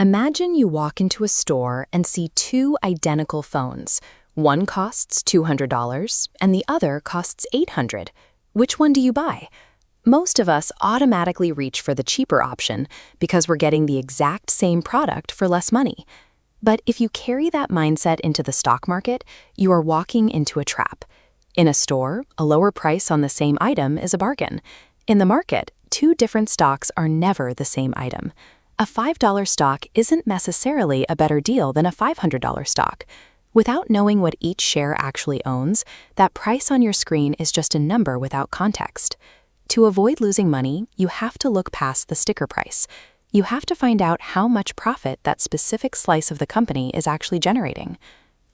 Imagine you walk into a store and see two identical phones. One costs $200 and the other costs $800. Which one do you buy? Most of us automatically reach for the cheaper option because we're getting the exact same product for less money. But if you carry that mindset into the stock market, you are walking into a trap. In a store, a lower price on the same item is a bargain. In the market, two different stocks are never the same item. A $5 stock isn't necessarily a better deal than a $500 stock. Without knowing what each share actually owns, that price on your screen is just a number without context. To avoid losing money, you have to look past the sticker price. You have to find out how much profit that specific slice of the company is actually generating.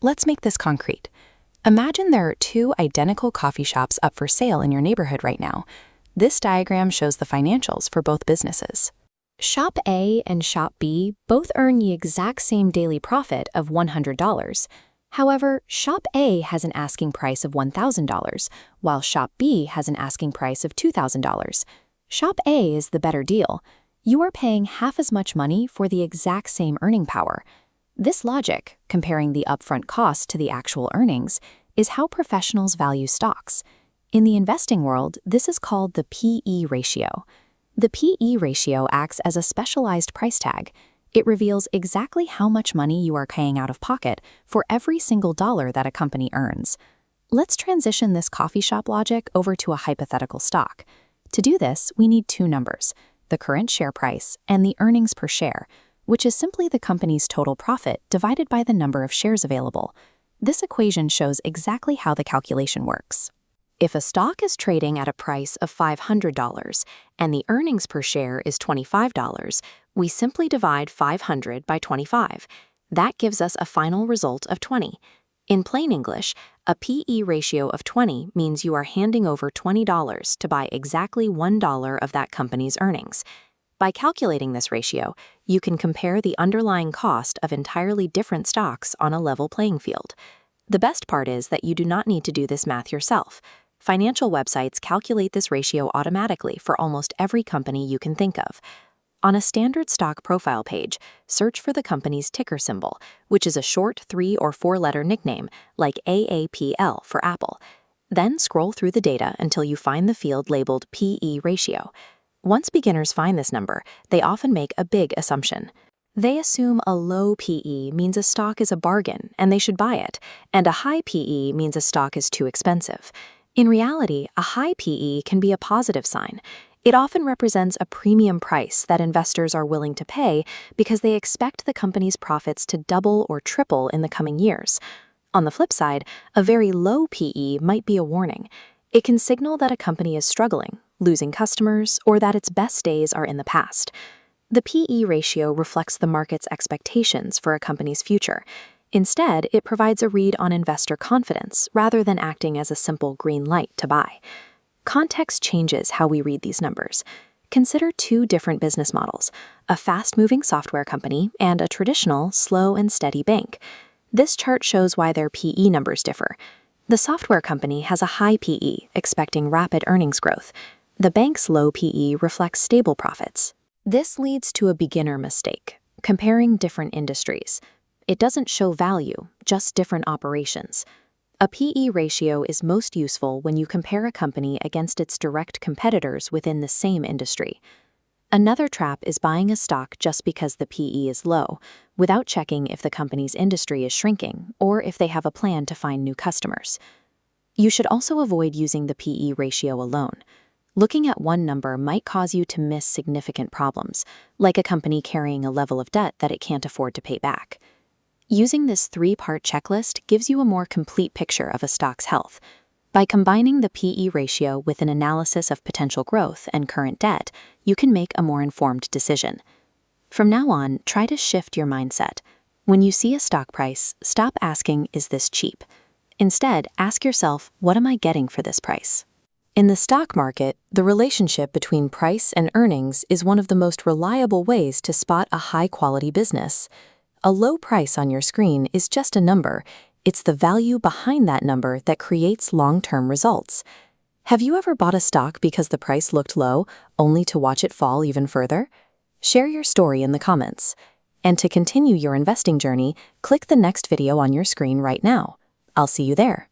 Let's make this concrete. Imagine there are two identical coffee shops up for sale in your neighborhood right now. This diagram shows the financials for both businesses. Shop A and Shop B both earn the exact same daily profit of $100. However, Shop A has an asking price of $1,000, while Shop B has an asking price of $2,000. Shop A is the better deal. You are paying half as much money for the exact same earning power. This logic, comparing the upfront cost to the actual earnings, is how professionals value stocks. In the investing world, this is called the P/E ratio. The P/E ratio acts as a specialized price tag. It reveals exactly how much money you are paying out of pocket for every single dollar that a company earns. Let's transition this coffee shop logic over to a hypothetical stock. To do this, we need two numbers, the current share price and the earnings per share, which is simply the company's total profit divided by the number of shares available. This equation shows exactly how the calculation works. If a stock is trading at a price of $500 and the earnings per share is $25, we simply divide 500 by 25. That gives us a final result of 20. In plain English, a P/E ratio of 20 means you are handing over $20 to buy exactly $1 of that company's earnings. By calculating this ratio, you can compare the underlying cost of entirely different stocks on a level playing field. The best part is that you do not need to do this math yourself. Financial websites calculate this ratio automatically for almost every company you can think of. On a standard stock profile page, search for the company's ticker symbol, which is a short 3- or 4-letter nickname like AAPL for Apple. Then scroll through the data until you find the field labeled P/E ratio. Once beginners find this number, they often make a big assumption. They assume a low P/E means a stock is a bargain and they should buy it, and a high P/E means a stock is too expensive. In reality, a high P/E can be a positive sign. It often represents a premium price that investors are willing to pay because they expect the company's profits to double or triple in the coming years. On the flip side, a very low P/E might be a warning. It can signal that a company is struggling, losing customers, or that its best days are in the past. The P/E ratio reflects the market's expectations for a company's future. Instead, it provides a read on investor confidence rather than acting as a simple green light to buy. Context changes how we read these numbers. Consider two different business models, a fast-moving software company and a traditional, slow and steady bank. This chart shows why their P/E numbers differ. The software company has a high P/E, expecting rapid earnings growth. The bank's low P/E reflects stable profits. This leads to a beginner mistake, comparing different industries. It doesn't show value, just different operations. A P/E ratio is most useful when you compare a company against its direct competitors within the same industry. Another trap is buying a stock just because the P/E is low, without checking if the company's industry is shrinking or if they have a plan to find new customers. You should also avoid using the P/E ratio alone. Looking at one number might cause you to miss significant problems, like a company carrying a level of debt that it can't afford to pay back. Using this 3-part checklist gives you a more complete picture of a stock's health. By combining the P/E ratio with an analysis of potential growth and current debt, you can make a more informed decision. From now on, try to shift your mindset. When you see a stock price, stop asking, "Is this cheap?" Instead, ask yourself, "What am I getting for this price?" In the stock market, the relationship between price and earnings is one of the most reliable ways to spot a high-quality business. A low price on your screen is just a number. It's the value behind that number that creates long-term results. Have you ever bought a stock because the price looked low, only to watch it fall even further? Share your story in the comments. And to continue your investing journey, click the next video on your screen right now. I'll see you there.